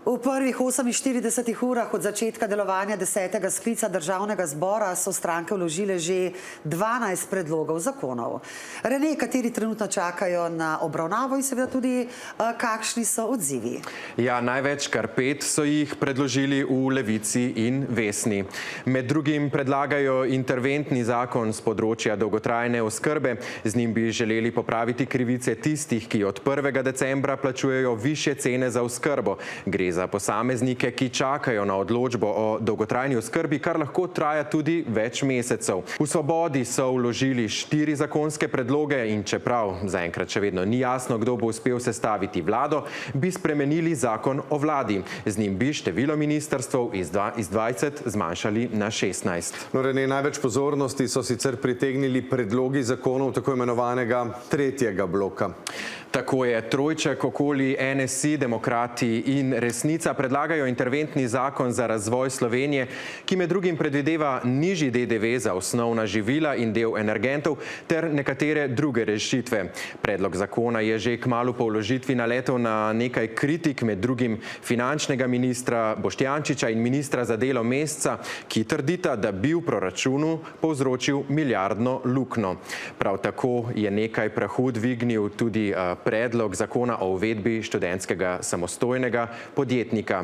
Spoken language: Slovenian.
V prvih 48 urah od začetka delovanja 10. sklica državnega zbora so stranke vložile že 12 predlogov zakonov. Rene, kateri trenutno čakajo na obravnavo in seveda tudi kakšni so odzivi? Ja, največ kar 5 so jih predložili v Levici in Vesni. Med drugim predlagajo interventni zakon z področja dolgotrajne oskrbe. Z njim bi želeli popraviti krivice tistih, ki od 1. decembra plačujejo višje cene za oskrbo. Gre za posameznike, ki čakajo na odločbo o dolgotrajni oskrbi, kar lahko traja tudi več mesecev. V Svobodi so vložili 4 zakonske predloge in čeprav zaenkrat še vedno ni jasno, kdo bo uspel sestaviti vlado, bi spremenili zakon o vladi. Z njim bi število ministrstev iz 20 zmanjšali na 16. No, Rene, največ pozornosti so sicer pritegnili predlogi zakonov tako imenovanega tretjega bloka. Tako je, trojček okoli NSI, Demokrati in Resnica predlagajo interventni zakon za razvoj Slovenije, ki med drugim predvideva nižji DDV za osnovna živila in del energentov ter nekatere druge rešitve. Predlog zakona je že kmalu po vložitvi naletel na nekaj kritik, med drugim finančnega ministra Boštjančiča in ministra za delo Mesca, ki trdita, da bi v proračunu povzročil milijardno luknjo. Prav tako je nekaj prahu dvignil tudi predlog zakona o uvedbi študentskega samostojnega podjetnika.